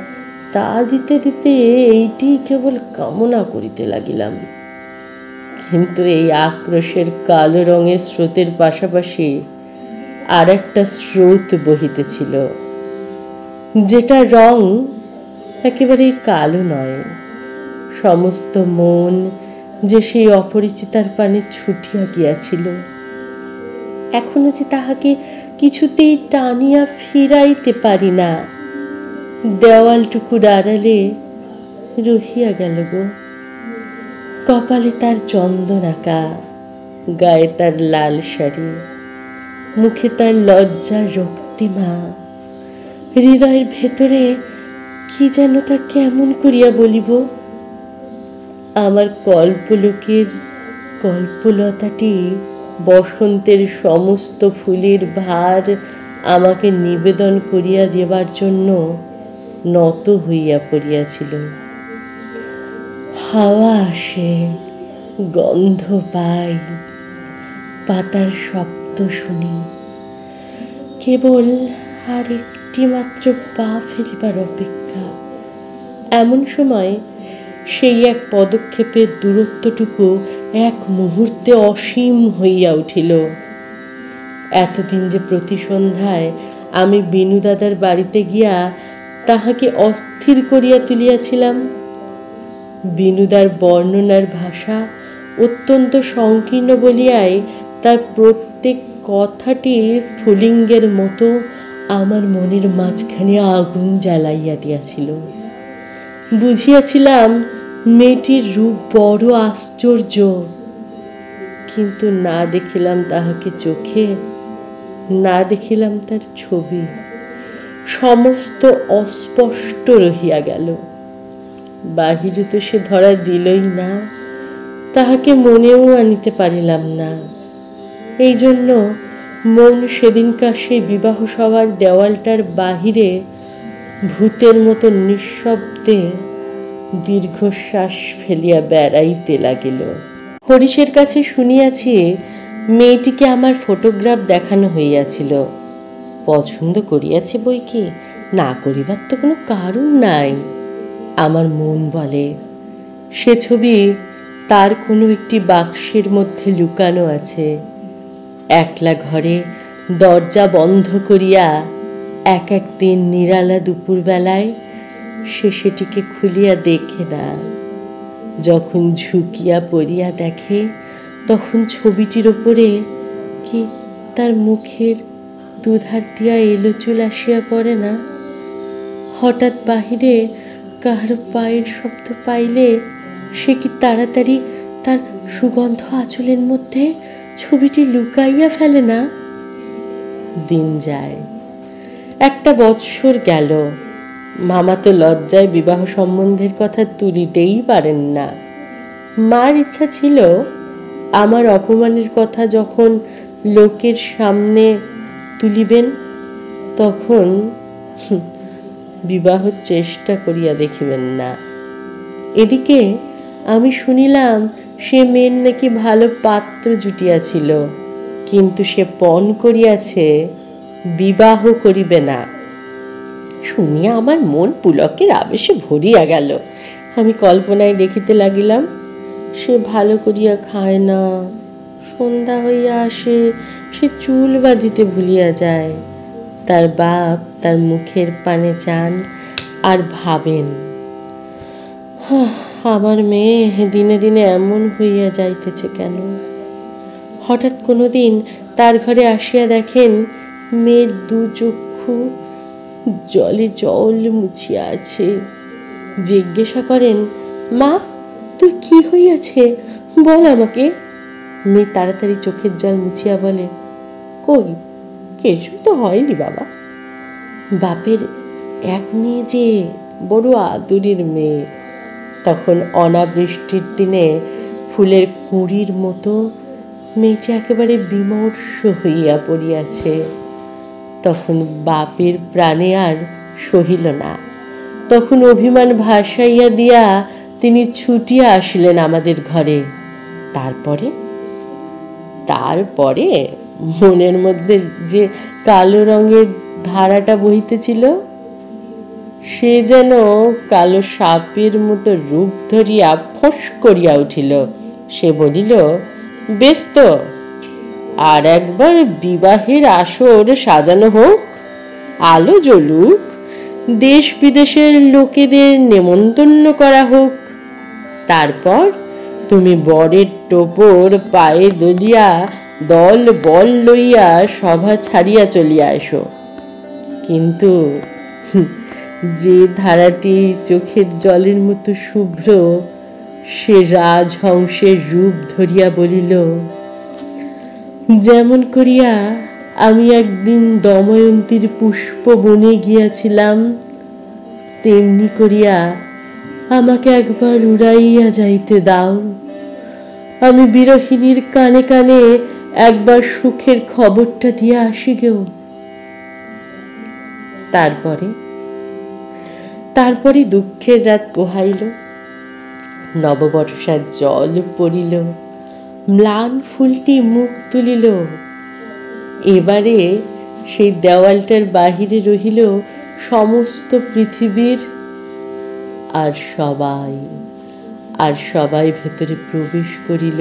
তা দিতে দিতে এইটি কেবল কামনা করিতে লাগিলাম। কিন্তু এই আক্রোশের কালো রঙের স্রোতের পাশাপাশি আর একটা স্রোত বহিতেছিল, যেটা রং একেবারেই কালো নয়। সমস্ত মন যে সেই অপরিচিতার পানে ছুটিয়া গিয়াছিল, এখনো যে তাহাকে কিছুতেই টানিয়া ফিরাইতে পারি না। দেওয়ালটুকুর আড়ালে রহিয়া গেল গো। কপালে তার চন্দন আঁকা, গায়ে তার লাল শাড়ি, মুখে তার লজ্জার রক্তিমা, হৃদয়ের ভেতরে কি যেন তা কেমন করিয়া বলিব। আমার কল্পলোকের কল্পলতাটি বসন্তের সমস্ত ফুলের ভার আমাকে নিবেদন করিয়া দেবার জন্য নত হইয়া পড়িয়াছিল। হাওয়া আসে, গন্ধ পাই, পাতার শব্দ শুনি, কেবল আর একটি মাত্র পা ফেলিবার অপেক্ষা। এমন সময় সেই এক পদক্ষেপের দূরত্বটুকু এক মুহূর্তে অসীম হইয়া উঠিল। এতদিন যে প্রতি সন্ধ্যায় আমি বিনু দাদার বাড়িতে গিয়া তাহাকে অস্থির করিয়া তুলিয়াছিলাম, বিনুদার বর্ণনার ভাষা অত্যন্ত সংকীর্ণ বলিয়াই তার প্রত্যেক কথাটি স্ফুলিঙ্গের মতো আমার মনের মাঝখানে আগুন জ্বালাইয়া দিয়াছিল। বুঝিয়াছিলাম মেয়েটির রূপ বড় আশ্চর্য, কিন্তু না দেখিলাম তাহাকে চোখে, না দেখিলাম তার ছবি। সমস্ত অস্পষ্ট রহিয়া গেল। বাহিরে তো সে ধরা দিলই না, তাহাকে মনেও আনিতে পারিলাম না। এই জন্য মন সেদিনকার সেই বিবাহ সভার দেওয়ালটার বাহিরে ভূতের মতো নিঃশব্দে দীর্ঘশ্বাস ফেলিয়া বেড়াইতে লাগিল। হরিশের কাছে শুনিয়াছি মেয়েটিকে আমার ফটোগ্রাফ দেখানো হইয়াছিল। পছন্দ করিয়াছে বই কি, না করিবার তো কোনো কারণ নাই। আমার মন বলে সে ছবি তার কোনো একটি বাক্সের মধ্যে লুকানো আছে। একলা ঘরে দরজা বন্ধ করিয়া এক একদিন নিরালা দুপুরবেলায় সে সেটিকে খুলিয়া দেখে না। যখন ঝুঁকিয়া পড়িয়া দেখে, তখন ছবিটির ওপরে কি তার মুখের দুধার দিয়া এলো চুল আসিয়া পড়ে না। হঠাৎ বাহিরে কাহারো পায়ের শব্দ পাইলে সে কি তাড়াতাড়ি তার সুগন্ধ আঁচলের মধ্যে ছবিটি লুকাইয়া ফেলে না। দিন যায়, একটা বৎসর গেল। মামা তো লজ্জায় বিবাহ সম্বন্ধের কথা তুলিতেই পারেন না। মার ইচ্ছা ছিল আমার অপমানের কথা যখন লোকের সামনে তুলিবেন, তখন বিবাহ চেষ্টা করিয়া দেখিবেন না। এদিকে আমি শুনিলাম সে মেয়ের নাকি ভালো পাত্র জুটিয়াছিল, কিন্তু সে পণ করিয়াছে বিবাহ করিবে না। শুনিয়া আমার মন পুলকের আবেশে ভরিয়া গেল। আমি কল্পনায় দেখিতে লাগিলাম সে ভালো করিয়া খায় না, সন্ধ্যা হইয়া আসে সে চুল বাঁধিতে ভুলিয়া যায়। তার বাপ তার মুখের পানে চান আর ভাবেন, আমার মেয়ে দিনে দিনে এমন হইয়া যাইতেছে কেন। হঠাৎ কোনো দিন তার ঘরে আসিয়া দেখেন মেয়ের দু চক্ষু জলে জল মুছিয়া আছে। জিজ্ঞাসা করেন, মা তোর কি হইয়াছে, বল আমাকে। মেয়ে তাড়াতাড়ি চোখের জল মুছিয়া বলে, কই কিছুই তো হয়নি বাবা। বাপের এক মেয়ে যে, বড় আদুরির মেয়ে। তখন অনাবৃষ্টির দিনে ফুলের কুঁড়ির মতো মেয়েটি একেবারে বিমর্ষ হইয়া পড়িয়াছে। তখন বাপের প্রাণে আর সহিল না। তখন অভিমান ভাসাইয়া দিয়া তিনি ছুটিয়া আসিলেন আমাদের ঘরে। তারপরে মনের মধ্যে যে কালো রঙের ধারাটা বহিতেছিল, সে যেন কালো সাপের মতো রূপ ধরিয়া ফোঁস করিয়া উঠিল। সে বলিল, বেশ তো, আর একবার বিবাহের আসর সাজানো হোক, আলো জ্বলুক, দেশ বিদেশের লোকেদের নেমন্তন্ন করা হোক, তারপর তুমি বরের টোপর পায়ে দলিয়া দল বল লইয়া সভা ছাড়িয়া চলিয়া এসো। কিন্তু যে ধারাটি চোখের জলের মতো শুভ্র, সে রাজহংসের রূপ ধরিয়া বলিল, যেমন করিয়া আমি একদিন দময়ন্তীর পুষ্প বনে গিয়াছিলাম, তেমনি করিয়া আমাকে একবার উড়াইয়া যাইতে দাও। আমি বিরহিণীর কানে কানে একবার সুখের খবরটা দিয়া আসি গো। তারপরে দুঃখের রাত পোহাইল, নববর্ষার জল পড়িল, ম্লান ফুলটি মুখ তুলিল। এবারে সেই দেওয়ালটার বাহিরে রহিল সমস্ত পৃথিবীর, আর সবাই ভেতরে প্রবেশ করিল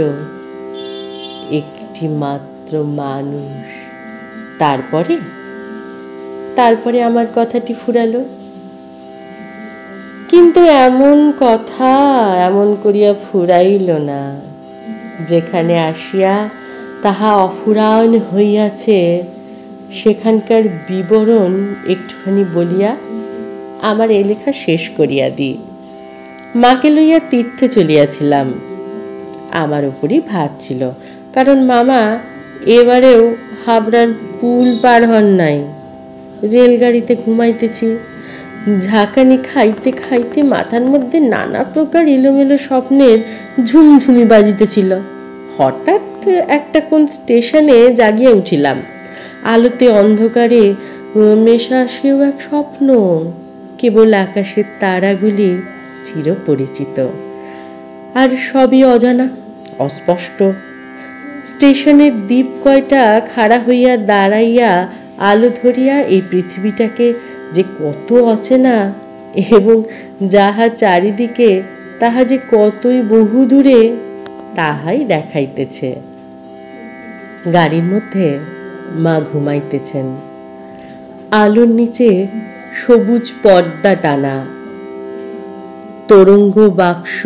একটি মাত্র মানুষ। তারপরে আমার কথাটি ফুরালো। কিন্তু এমন কথা এমন করিয়া ফুরাইল না। যেখানে আসিয়া তাহা অফুরান হইয়াছে, সেখানকার বিবরণ একটুখানি বলিয়া আমার এ লেখা শেষ করিয়া দিই। মাকে লইয়া তীর্থে চলিয়াছিলাম। আমার উপরই ভার ছিল, কারণ মামা এবারেও হাবড়ার পুল পার হন নাই। রেলগাড়িতে ঘুমাইতেছি। ঝাঁকানি খাইতে খাইতে মাথার মধ্যে নানা প্রকার এলোমেলো স্বপ্নের ঝুমঝুমি বাজিতেছিল। হঠাৎ একটা কোন স্টেশনে জাগিয়া উঠিলাম। আলোতে অন্ধকারে মেশাশেও এক স্বপ্ন, কেবল আকাশের তারাগুলি চিরপরিচিত, আর সবই অজানা, অস্পষ্ট। স্টেশনের দ্বীপ কয়টা খাড়া হইয়া দাঁড়াইয়া আলো ধরিয়া এই পৃথিবীটাকে যে কত অচেনা, এবং যাহা চারিদিকে তাহা যে কতই বহু দূরে, তাহাই দেখাইতেছে। গাড়ির মধ্যে মা ঘুমাইতেছেন। আলোর নিচে সবুজ পর্দা টানা, তরঙ্গ বাক্স,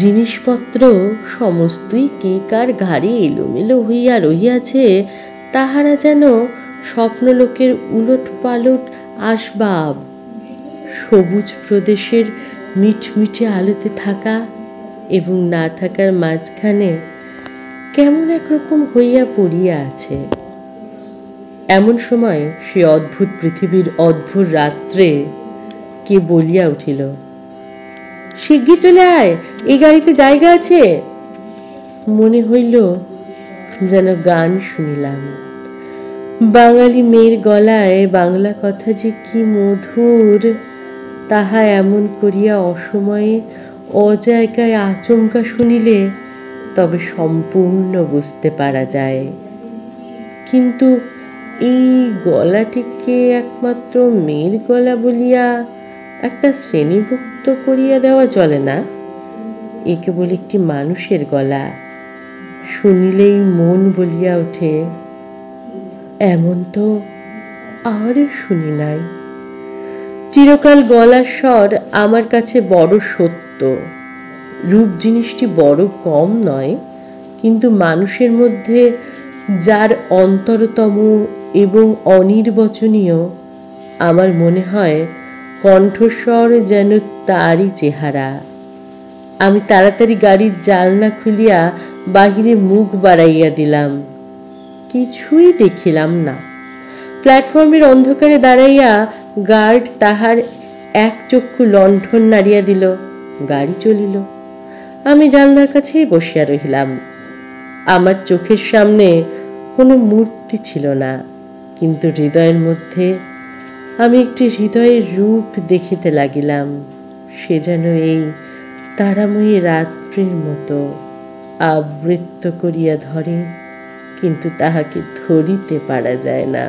জিনিসপত্র সমস্তই কে কার ঘাড়ে এলোমেলো হইয়া রহিয়াছে। তাহারা যেন স্বপ্নলোকের উলট পালট আসবাব। সবুজ প্রদেশের মিটমিটে আলোতে থাকা এবং না থাকার মাঝখানে কেমন একরকম হইয়া পড়িয়া আছে। এমন সময় সে অদ্ভুত পৃথিবীর অদ্ভুত রাত্রে কে বলিয়া উঠিল, শিগগির চলে আয়, এই গাড়িতে জায়গা আছে। মনে হইল যেন গান শুনিলাম। বাঙালি মেয়ের গলায় বাংলা কথা যে কি মধুর, তাহা এমন করিয়া অসময়ে অজায়গায় আচমকা শুনিলে তবে সম্পূর্ণ বুঝতে পারা যায়। কিন্তু এই গলাটিকে একমাত্র মেয়ের গলা বলিয়া একটা শ্রেণীভুক্ত করিয়া দেওয়া চলে না। এ কেবল একটি মানুষের গলা। শুনিলেই মন বলিয়া ওঠে, এমন তো আর শুনি নাই। চিরকাল গলার স্বর আমার কাছে বড় সত্য। রূপ জিনিসটি বড় কম নয়, কিন্তু মানুষের মধ্যে যার অন্তরতম এবং অনির্বচনীয়, আমার মনে হয় কণ্ঠস্বর যেন তারই চেহারা। আমি তাড়াতাড়ি গাড়ির জানলা খুলিয়া বাহিরে মুখ বাড়াইয়া দিলাম। কিছুই দেখিলাম না। প্ল্যাটফর্মের অন্ধকারে দাঁড়াইয়া গার্ড তাহার এক চক্ষু লণ্ঠন নাড়িয়া দিল। গাড়ি চলিল। আমি জানলার কাছেই বসিয়া রহিলাম। আমার চোখের সামনে কোনো মূর্তি ছিল না, কিন্তু হৃদয়ের মধ্যে আমি একটি হৃদয়ের রূপ দেখিতে লাগিলাম। সে যেন এই তারাময়ী রাত্রির মতো আবৃত্ত করিয়া ধরে, কিন্তু তাহাকে ধরিতে পারা যায় না।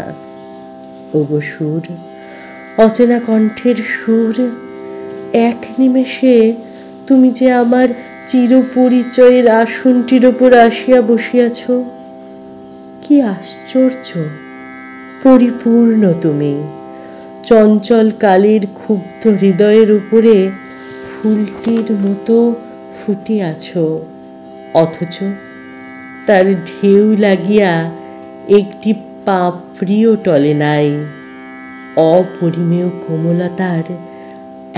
ওগো সুর, অচেনা কণ্ঠের সুর, এক নিমেষে তুমি যে আমার চিরপরিচয়ের আসনটির ওপর আসিয়া বসিয়াছ। কি আশ্চর্য পরিপূর্ণ তুমি! চঞ্চল কালের ক্ষুব্ধ হৃদয়ের উপরে ফুলটির মতো ফুটিয়াছ, অথচ তার ঢেউ লাগিয়া একটি পাপড়িও টলে নাই। অপরিমেয় কোমলতার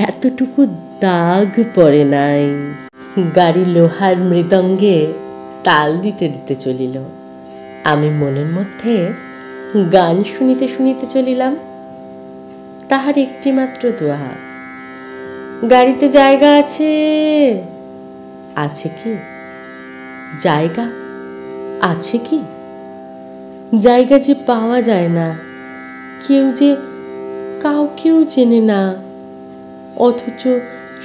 এতটুকু দাগ পড়ে নাই। গাড়ি লোহার মৃদঙ্গে তাল দিতে দিতে চলিল। আমি মনের মধ্যে গান শুনিতে শুনিতে চলিলাম। তাহার একটি মাত্র দোয়া, গাড়িতে জায়গা আছে। আছে কি জায়গা? আছে কি জায়গা? যে পাওয়া যায় না, কেউ যে কাউকেও চেনে না, অথচ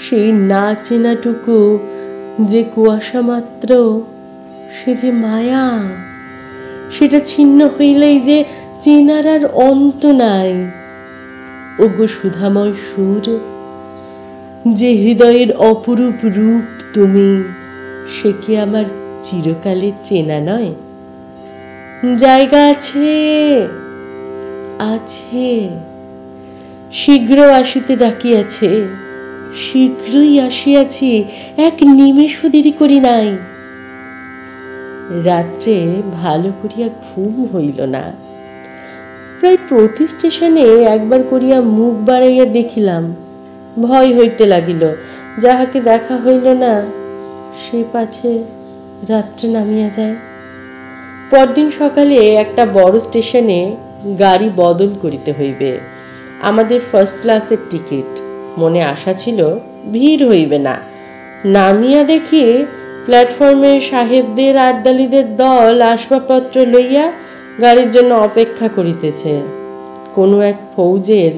সেই না চেনাটুকু যে কুয়াশা মাত্র, সে যে মায়া। সেটা ছিন্ন হইলেই যে চেনার আর অন্ত নাই। ওগো সুধাময় সুর, যে হৃদয়ের অপরূপ রূপ তুমি, সে কি আমার চিরকালে চেনা নয়? জায়গা আছে, আছে, শীঘ্র আসিতে ডাকিয়াছে। শীঘ্রই আসিয়াছি, এক নিমেষও দেরি করি নাই। রাত্রে ভালো করিয়া ঘুম হইল না। প্রায় প্রতি স্টেশনে একবার করিয়া মুখ বাড়াইয়া দেখিলাম। ভয় হইতে লাগিল, যাহাকে দেখা হইল না সে পাছে রাত্রে নামিয়া যায়। পরদিন সকালে একটা বড় স্টেশনে গাড়ি বদল করিতে হইবে। আমাদের ফার্স্ট ক্লাসের টিকিট। মনে আশা ছিল ভিড় হইবে না। নামিয়া দেখি প্ল্যাটফর্মে সাহেবদের আর্দালিদের দল আসবাবপত্র লইয়া গাড়ির জন্য অপেক্ষা করিতেছে। কোনো এক ফৌজের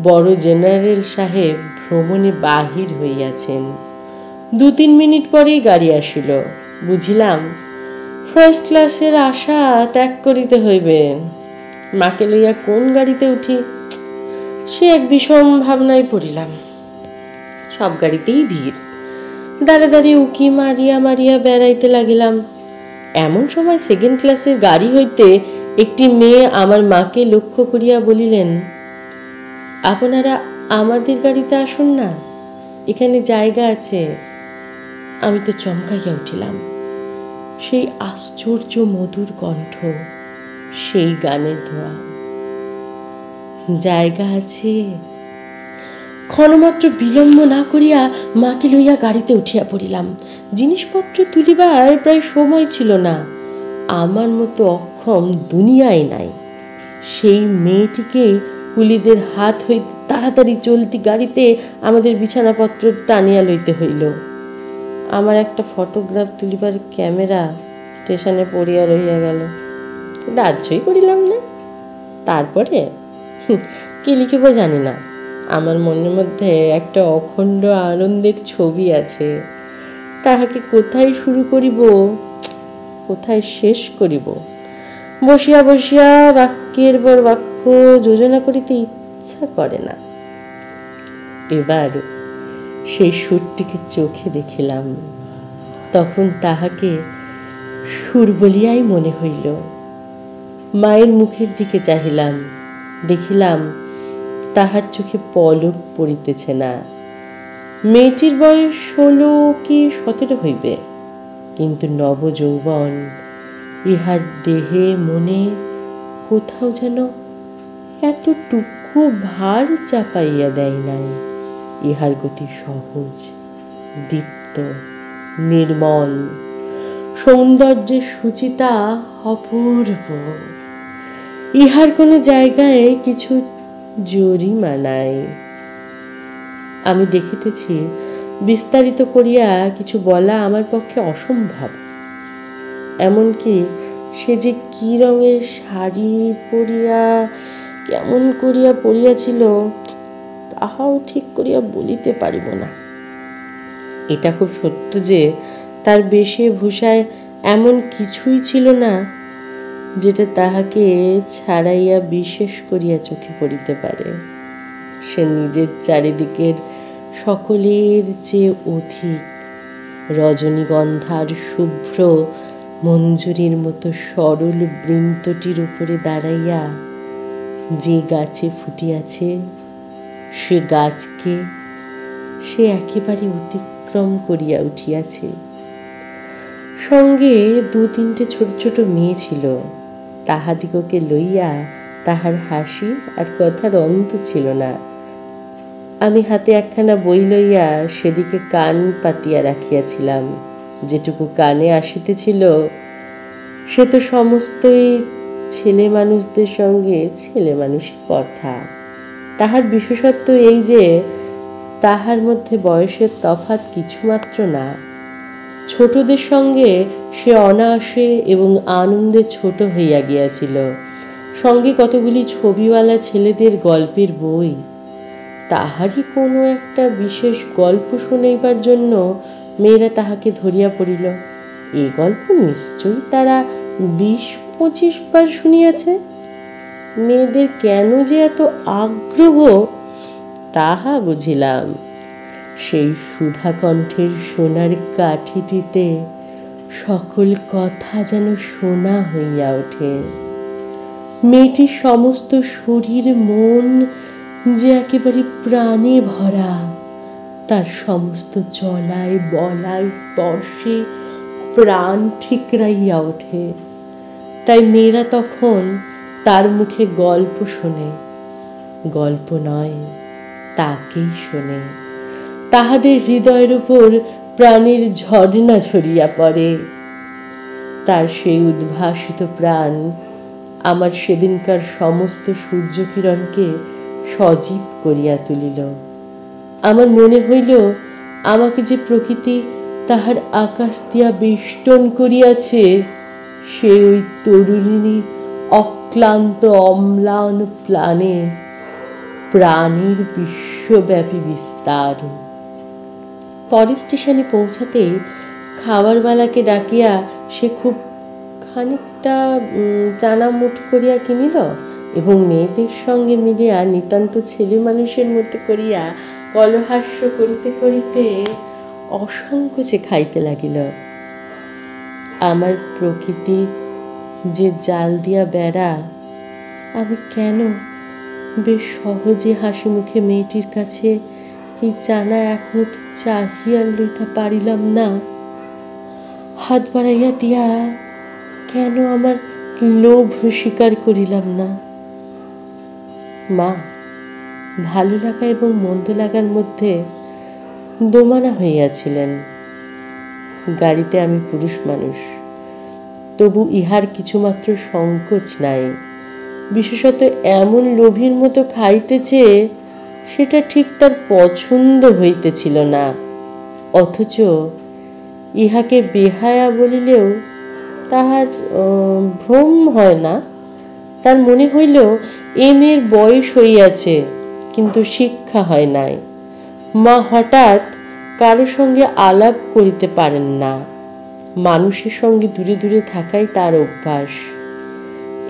বড় জেনারেল সাহেব ভ্রমণে বাহির হইয়াছেন। 2-3 মিনিট পরেই গাড়ি আসিল। বুঝিলাম ফার্স্ট ক্লাসের আশা ত্যাগ করিতে হইবে। মাকে লইয়া কোন গাড়িতে উঠি, সে এক বিষম ভাবনায় পড়িলাম। সব গাড়িতেই ভিড়। দাঁড়ে দাঁড়িয়ে উকি মারিয়া মারিয়া বেড়াইতে লাগিলাম। এমন সময় সেকেন্ড ক্লাসের গাড়ি হইতে একটি মেয়ে আমার মাকে লক্ষ্য করিয়া বলিলেন, আপনারা আমাদের গাড়িতে আসুন না, এখানে জায়গা আছে। আমি তো চমকাইয়া উঠিলাম। সেই আশ্চর্য মধুর কণ্ঠ, সেই গানের ধোয়া। জায়গা আছে। ক্ষণমাত্র বিলম্ব না করিয়া মাকে লইয়া গাড়িতে উঠিয়া পড়িলাম। জিনিসপত্র তুলিবার প্রায় সময় ছিল না। আমার মতো অক্ষম দুনিয়ায় নাই। সেই মেয়েটিকে কুলিদের হাত হইতে তাড়াতাড়ি চলতি গাড়িতে আমাদের বিছানাপত্র টানিয়া লইতে হইল। আমার একটা ফটোগ্রাফ তুলিবার ক্যামেরা স্টেশনে পড়িয়া রহিয়া গেল। রাজ্যই করিলাম না। তারপরে কি লিখিব জানি না। আমার মনের মধ্যে একটা অখণ্ড আনন্দের ছবি আছে। তাহাকে কোথায় শুরু করিব, কোথায় শেষ করিব, বসিয়া বসিয়া বাক্যের পর বাক্য যোজনা করিতে ইচ্ছা করে না। এবার সেই সুরটিকে চোখে দেখিলাম। তখন তাহাকে সুর বলিয়াই মনে হইল। মায়ের মুখের দিকে চাহিলাম। দেখিলাম তাহার চোখে পলক পড়িতেছে না। মেয়েটির বয়স 16 কি 17 হইবে, কিন্তু নবযৌবন ইহার দেহে মনে কোথাও যেন এতটুকু ভার চাপাইয়া দেয় নাই। ইহার গতি সহজ, দীপ্ত, নির্মল, সৌন্দর্যের সুচিতা অপূর্ব। ইহার কোনো জায়গায় কিছু জরিমা নাই। আমি দেখিতেছি বিস্তারিত করিয়া কিছু বলা আমার পক্ষে অসম্ভব। এমনকি সে যে কি রঙের শাড়ি পরিয়া কেমন করিয়া পরিয়াছিল তাহাও ঠিক করিয়া বলিতে পারিব না। এটা খুব সত্য যে তার বেশে ভূষায় এমন কিছুই ছিল না যেটা তাহাকে ছাড়াইয়া বিশেষ করিয়া চোখে পড়িতে পারে। সে নিজের চারিদিকের সকলের চেয়ে অধিক রজনীগন্ধার শুভ্র মঞ্জুরির মতো সরল বৃন্তটির উপরে দাঁড়াইয়া যে গাছে ফুটিয়াছে সে গাছকে সে একেবারে অতিক্রম করিয়া উঠিয়াছে। সঙ্গে 2-3টে ছোট ছোট মেয়ে ছিল, তাহাদিগকে লইয়া তাহার হাসি আর কথার অন্ত ছিল না। আমি হাতে একখানা বই লইয়া সেদিকে কান পাতিয়া রাখিয়াছিলাম। যেটুকু কানে আসিতেছিল সে তো সমস্তই ছেলে মানুষদের সঙ্গে ছেলে মানুষের কথা। তাহার বিশেষত্ব এই যে তাহার মধ্যে বয়সের তফাৎ কিছুমাত্র না। ছোটদের সঙ্গে সে অনায়াসে এবং আনন্দে ছোট হইয়া গিয়াছিল। সঙ্গে কতগুলি ছবিওয়ালা ছেলেদের গল্পের বই। তাহারই কোনো একটা বিশেষ গল্প শুনাইবার জন্য মেয়েরা তাহাকে ধরিয়া পড়িল। এই গল্প নিশ্চয়ই তারা 20-25 বার শুনিয়াছে। মেয়েদের কেন যে এত আগ্রহ তাহা বুঝিলাম। সেই সুধাকণ্ঠের সোনার কাঠিটিতে সকল কথা যেন সোনা হইয়া ওঠে। মেয়েটির সমস্ত শরীর মন যে একেবারে প্রাণে ভরা, তার সমস্ত চলায় বলায় স্পর্শে প্রাণ ঠিকরাইয়া ওঠে। তাই মেয়েরা তখন তার মুখে গল্প শোনে, গল্প নয় তাকেই শোনে। তাহাদের হৃদয়ের উপর প্রাণের ঝর্ণা ঝরিয়া পড়ে। তার সেই উদ্ভাসিত প্রাণ আমার সেদিনকার সমস্ত সূর্যকিরণকে সজীব করিয়া তুলিল। আমার মনে হইল আমাকে যে প্রকৃতি তাহার আকাশ দিয়া বেষ্টন করিয়াছে সে ওই তরুণী অক্লান্ত অম্লান প্রাণে প্রাণীর বিশ্বব্যাপী বিস্তার। পরে স্টেশনে পৌঁছাতেই খাবারওয়ালাকে ডাকিয়া সে খুব খানিকটা চানা মুঠ করিয়া কিনিল এবং মেয়েদের সঙ্গে মিলিয়া নিতান্ত ছেলে মানুষের মতো করিয়া কলহাস্য করিতে করিতে অসংকোচে খাইতে লাগিল। আমার প্রকৃতি যে জাল দিয়া বেড়া, আমি কেন বেশ সহজে হাসি মুখে মেয়েটির কাছে এই চানা এক মুঠ চাহিয়া লইতে পারিলাম না? হাত বাড়াইয়া দিয়া কেন আমার লোভ স্বীকার করিলাম না? মা ভালো লাগা এবং মন্দ লাগার মধ্যে দোমানা হইয়াছিলেন। গাড়িতে আমি পুরুষ মানুষ, তবু ইহার কিছুমাত্র সংকোচ নাই। বিশেষত এমন লোভীর মতো খাইতেছে সেটা ঠিক তার পছন্দ হইতেছিল না। অথচ ইহাকে বেহায়া বলিলেও তাহার ভ্রম হয় না। তার মনে হইল এ মেয়ের বয়স হইয়াছে কিন্তু শিক্ষা হয় নাই। মা হঠাৎ কারো সঙ্গে আলাপ করিতে পারেন না। মানুষের সঙ্গে দূরে দূরে থাকাই তার অভ্যাস।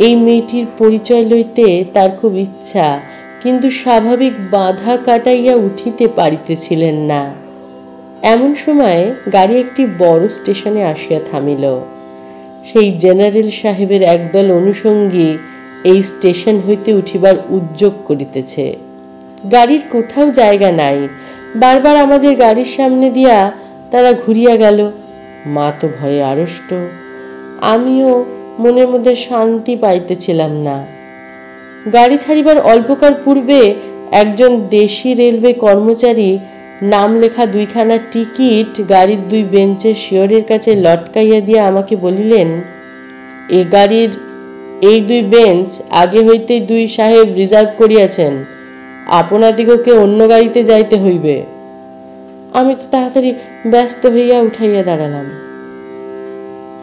এই মেয়েটির পরিচয় লইতে তার খুব ইচ্ছা, কিন্তু স্বাভাবিক বাধা কাটাইয়া উঠিতে পারিতেছিলেন না। এমন সময় গাড়ি একটি বড় স্টেশনে আসিয়া থামিল। সেই জেনারেল সাহেবের একদল অনুষঙ্গী এই স্টেশন হইতে উঠিবার উদ্যোগ করিতেছে। গাড়ির কোথাও জায়গা নাই। বারবার আমাদের গাড়ির সামনে দিয়া তারা ঘুরিয়া গেল। মা তো ভয়ে আড়ষ্ট, আমিও মনের মধ্যে শান্তি পাইতেছিলাম না। গাড়ি ছাড়িবার অল্পকাল পূর্বে একজন দেশি রেলওয়ে কর্মচারী নাম লেখা 2খানা টিকিট গাড়ির 2 বেঞ্চের শিয়রের কাছে লটকাইয়া দিয়া আমাকে বলিলেন, এ গাড়ির এই 2 বেঞ্চ আগে হইতেই 2 সাহেব রিজার্ভ করিয়াছেন, আপনাদিগকে অন্য গাড়িতে যাইতে হইবে। আমি তো তাড়াতাড়ি ব্যস্ত হইয়া উঠাইয়া দাঁড়ালাম।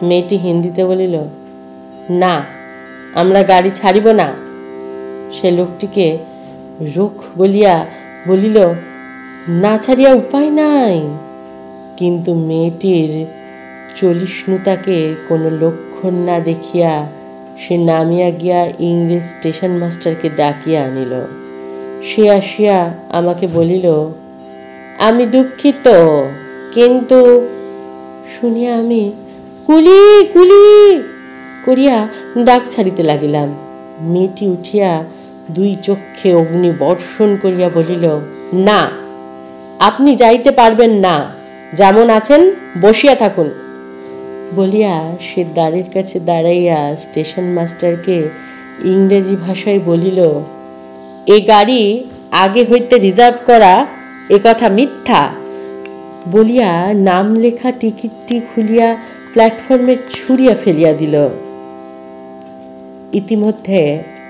মেয়েটি হিন্দিতে বলিল, না, আমরা গাড়ি ছাড়িব না। সে লোকটিকে রোখ বলিয়া বলিল, না ছাড়িয়া উপায় নাই। কিন্তু মেয়েটির চলিষ্ণুতাকে কোনো লক্ষণ না দেখিয়া সে নামিয়া গিয়া ইংরেজ স্টেশন মাস্টারকে ডাকিয়া আনিল। সে আসিয়া আমাকে বলিল, আমি দুঃখিত, কিন্তু শুনিয়া আমি কুলি কুলি করিয়া ডাক ছাড়িতে লাগিলাম। মেয়েটি উঠিয়া দুই চক্ষে অগ্নি বর্ষণ করিয়া বলিল, না, আপনি যাইতে পারবেন না, যেমন আছেন বসিয়া থাকুন। বলিয়া সে দ্বারের কাছে দাঁড়াইয়া স্টেশন মাস্টারকে ইংরেজি ভাষায় বলিল, এ গাড়ি আগে হইতে রিজার্ভ করা, এ কথা মিথ্যা। বলিয়া নাম লেখা টিকিটটি খুলিয়া প্ল্যাটফর্মে ছুঁড়িয়া ফেলিয়া দিল। ইতিমধ্যে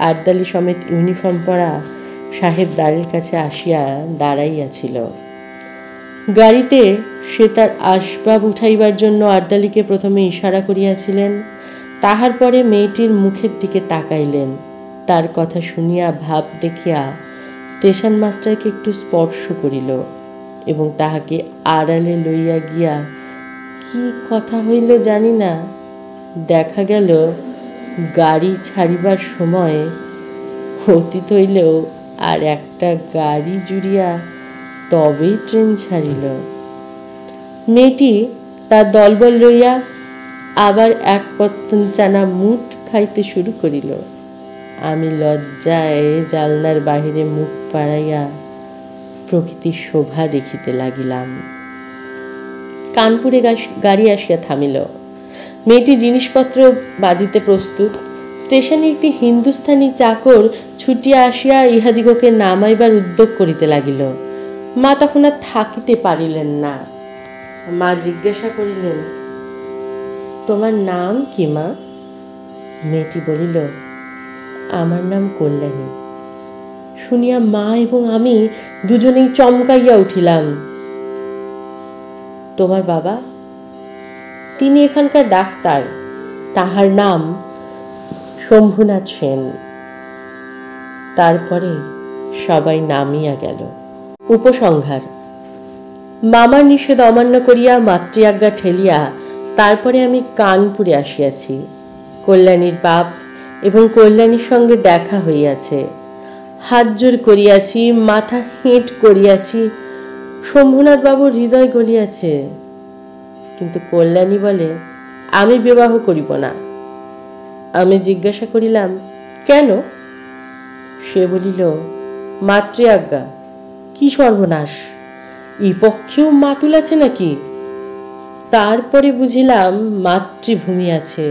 আর্দালি সমেত ইউনিফর্ম পরা সাহেব দ্বারের কাছে আসিয়া দাঁড়াইয়াছিল। গাড়িতে সে তার আসবাব উঠাইবার জন্য আর্দালিকে প্রথমে ইশারা করিয়াছিলেন, তাহার পরে মেয়েটির মুখের দিকে তাকাইলেন। তার কথা শুনিয়া ভাব দেখিয়া স্টেশন মাস্টারকে একটু স্পর্শ করিল এবং তাহাকে আড়ালে লইয়া গিয়া কি কথা হইল জানি না, দেখা গেল গাড়ি ছাড়িবার সময় অতীত হইলেও আর একটা গাড়ি জুড়িয়া তবেই ট্রেন ছাড়িল। মেয়েটি তার দলবল লইয়া আবার এক পত্তন চানা মুঠ খাইতে শুরু করিল। আমি লজ্জায় জালনার বাহিরে মুখ বাড়াইয়া প্রকৃতির শোভা দেখিতে লাগিলাম। কানপুরে গাড়ি আসিয়া থামিল। মেয়েটি জিনিসপত্র বাঁধিতে প্রস্তুত। স্টেশনে একটি হিন্দুস্থানি চাকর ছুটিয়া আসিয়া ইহাদিগকে নামাইবার উদ্যোগ করিতে লাগিল। মা তখন আর থাকিতে পারিলেন না। মা জিজ্ঞাসা করিলেন, তোমার নাম কি মা? মেয়েটি বলিল, আমার নাম কল্যাণী। শুনিয়া মা এবং আমি দুজনেই চমকাইয়া উঠিলাম। তোমার বাবা? তিনি এখানকার ডাক্তার, তাহার নাম শম্ভুনাথ সেন। তারপরে সবাই নামিয়া গেল। উপসংহার। মামার নিষেধ অমান্য করিয়া মাতৃআজ্ঞা ঠেলিয়া তারপরে আমি কানপুরে আসিয়াছি। কল্যাণীর বাপ এবং কল্যাণীর সঙ্গে দেখা হইয়াছে। হাত জোর করিয়াছি, মাথা হেঁট করিয়াছি। শম্ভুনাথ বাবুর হৃদয় গলিয়াছে, কিন্তু কল্যাণী বলে, আমি বিবাহ করিব না। আমি জিজ্ঞাসা করিলাম, কেন? সে বলিল, মাতৃআজ্ঞা। কি সর্বনাশ! এই পক্ষেও মাতুল আছে নাকি? তারপরে বুঝিলাম মাতৃভূমি আছে।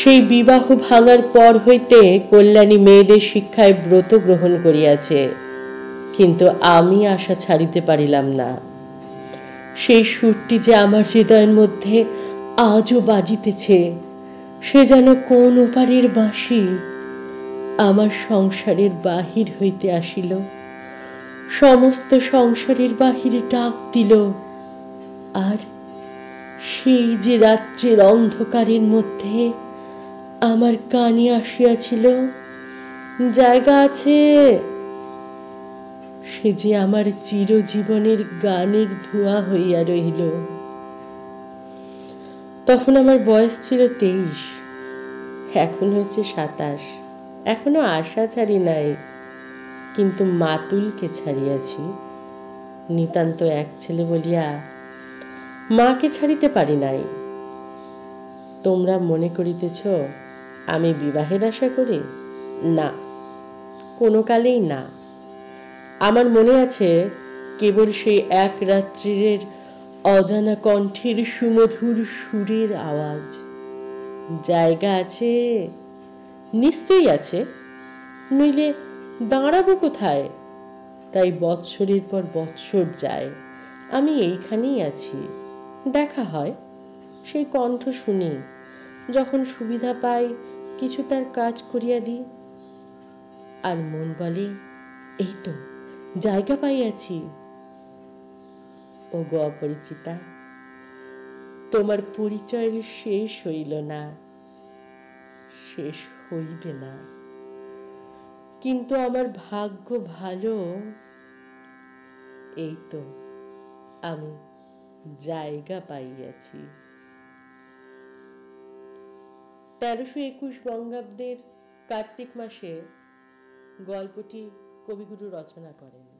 সেই বিবাহ ভাঙার পর হইতে কল্যাণী মেয়েদের শিক্ষায় ব্রত গ্রহণ করিয়াছে, কিন্তু আমি আশা ছাড়িতে পারিলাম না। সেই সুরটি যে আমার হৃদয়ের মধ্যে আজও বাজিতেছে, সে যেন কোন ওপারের বাঁশি আমার সংসারের বাহির হইতে আসিল, সমস্ত সংসারের বাহিরে ডাক দিল। আর সেই যে রাত্রির অন্ধকারের মধ্যে আমার কানে আসিয়াছিল, জায়গা আছে, সে যে আমার চিরজীবনের গানের ধোঁয়া হইয়া রহিল। তখন আমার বয়স ছিল 23, এখন হচ্ছে 27। এখনো আশা ছাড়ি নাই, কিন্তু মাতুলকে ছাড়িয়াছি। নিতান্ত এক ছেলে বলিয়া মাকে ছাড়িতে পারি নাই। তোমরা মনে করিতেছ আমি বিবাহের আশা করি? না, কোনো কালেই না। আমার মনে আছে কেবল সেই এক রাত্রির অজানা কণ্ঠের সুমধুর সুরের আওয়াজ। জায়গা আছে, নিশ্চয়ই আছে, নইলে দাঁড়াবো কোথায়? তাই বৎসরের পর বৎসর যায়, আমি এইখানেই আছি। দেখা হয়, সেই কণ্ঠ শুনি, যখন সুবিধা পাই কিছু তার কাজ করিয়া দিই। আর মন বলে, এই তো জায়গা পাইয়াছি। ও গো অপরিচিতা, তোমার পরিচয়ের শেষ হইল না। শেষ হইবে না। কিন্তু আমার ভাগ্য ভালো, এই তো আমি জায়গা পাইয়াছি। 1321 বঙ্গাব্দের কার্তিক মাসে গল্পটি কবিগুরু রচনা করেন।